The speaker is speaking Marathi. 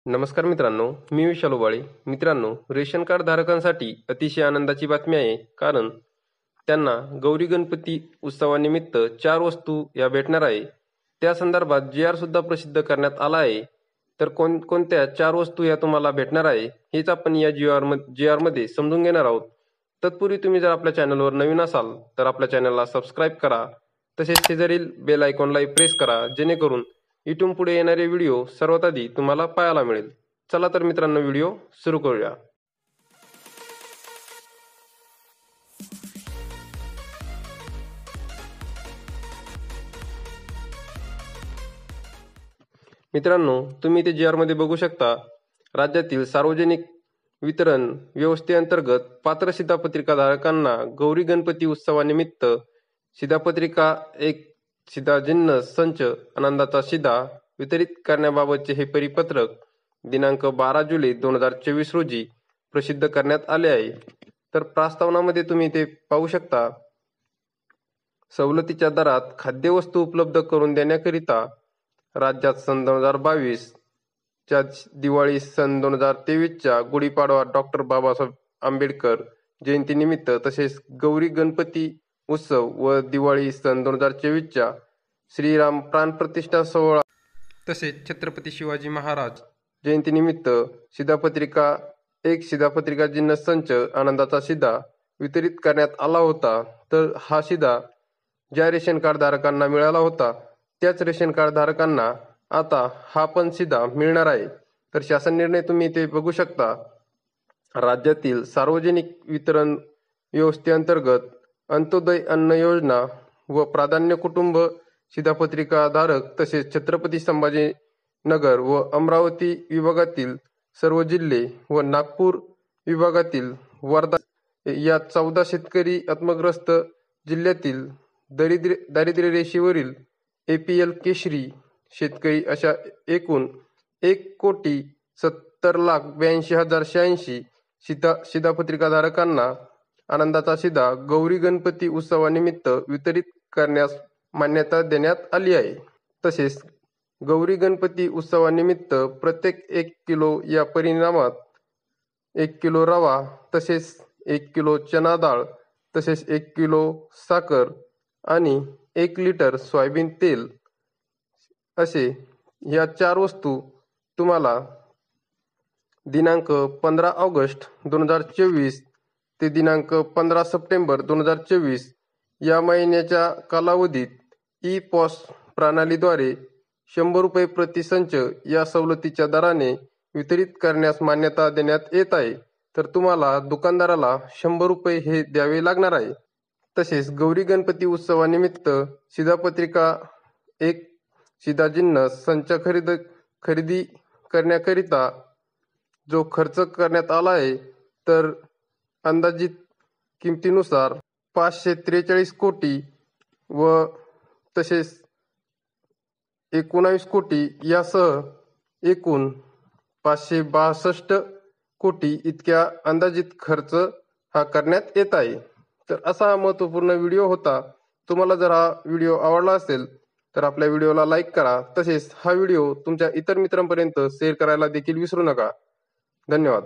नमस्कार मित्रांनो, मी विशाल उबाळे. मित्रांनो, रेशन कार्ड धारकांसाठी अतिशय आनंदाची बातमी आहे, कारण त्यांना गौरी गणपती उत्सवानिमित्त 4 वस्तू या भेटणार आहे. त्या संदर्भात जी आर सुद्धा प्रसिद्ध करण्यात आला आहे. तर कोणकोणत्या 4 वस्तू या तुम्हाला भेटणार आहे, हेच आपण या जी आरमध्ये समजून घेणार आहोत. तत्पूर्वी तुम्ही जर आपल्या चॅनलवर नवीन असाल, तर आपल्या चॅनलला सबस्क्राईब करा. तसेच शेजारील बेल आयकॉनलाही प्रेस करा, जेणेकरून इथून पुढे येणारे व्हिडिओ सर्वात आधी तुम्हाला पाहायला मिळेल. चला तर मित्रांनो, व्हिडिओ सुरू करूया. मित्रांनो, तुम्ही इथे जी आरमध्ये बघू शकता, राज्यातील सार्वजनिक वितरण व्यवस्थेअंतर्गत पात्र शिधापत्रिका धारकांना गौरी गणपती उत्सवानिमित्त शिधापत्रिका एक शिधाचिन्ह संच आनंदाचा शिधा वितरित करण्याबाबतचे हे परिपत्रक दिनांक 12 जुलै 2024 रोजी प्रसिद्ध करण्यात आले आहे. तर प्रस्तावनामध्ये तुम्ही ते पाहू शकता, सवलतीच्या दरात खाद्यवस्तू उपलब्ध करून देण्याकरिता राज्यात सन 2022 च्या दिवाळी, सन 2023 च्या गुढीपाडवा, डॉक्टर बाबासाहेब आंबेडकर जयंतीनिमित्त, तसेच गौरी गणपती उत्सव व दिवाळी सन 2024 च्या श्रीराम प्राणप्रतिष्ठा सोहळा, तसेच छत्रपती शिवाजी महाराज जयंतीनिमित्त शिधापत्रिका एक शिधापत्रिका चिन्ह संच आनंदाचा शिधा वितरित करण्यात आला होता. तर हा शिधा ज्या रेशन कार्ड धारकांना मिळाला होता, त्याच रेशन कार्ड धारकांना आता हा पण शिधा मिळणार आहे. तर शासन निर्णय तुम्ही इथे बघू शकता. राज्यातील सार्वजनिक वितरण व्यवस्थेअंतर्गत अंत्योदय अन्न योजना व प्राधान्य कुटुंब शिधापत्रिका धारक, तसेच छत्रपती संभाजीनगर व अमरावती विभागातील सर्व जिल्हे व नागपूर विभागातील वर्धा या 14 शेतकरी आत्मग्रस्त जिल्ह्यातील दारिद्र्य रेषेवरील APL केशरी शेतकरी अशा एकूण 1,70,82,086 शिधापत्रिका धारकांना आनंदाचा शिधा गौरी गणपती उत्सवानिमित्त वितरित करण्यास मान्यता देण्यात आली आहे. तसेच गौरी गणपती उत्सवानिमित्त प्रत्येक 1 किलो या परिणामात 1 किलो रवा, तसेच 1 किलो चना डाळ, तसेच 1 किलो साखर आणि 1 लिटर सोयाबीन तेल असे या 4 वस्तू तुम्हाला दिनांक 15 ऑगस्ट 2024 ते दिनांक 15 सप्टेंबर 2024 या महिन्याच्या कालावधीत ई-पॉस प्रणालीद्वारे 100 रुपये प्रति संच या सवलतीच्या दराने वितरित करण्यास मान्यता देण्यात येत आहे. तर तुम्हाला दुकानदाराला 100 रुपये हे द्यावे लागणार आहे. तसेच गौरी गणपती उत्सवानिमित्त शिधापत्रिका एक शिधाचिन्ह संच खरेदी करण्याकरिता जो खर्च करण्यात आला आहे, तर अंदाजित किमतीनुसार 543 कोटी व तसेच 19 कोटी यासह एकूण 562 कोटी इतक्या अंदाजित खर्च हा करण्यात येत आहे. तर असा हा महत्त्वपूर्ण व्हिडिओ होता. तुम्हाला जर हा व्हिडिओ आवडला असेल तर आपल्या व्हिडिओला लाईक करा. तसेच हा व्हिडिओ तुमच्या इतर मित्रांपर्यंत शेअर करायला देखील विसरू नका. धन्यवाद.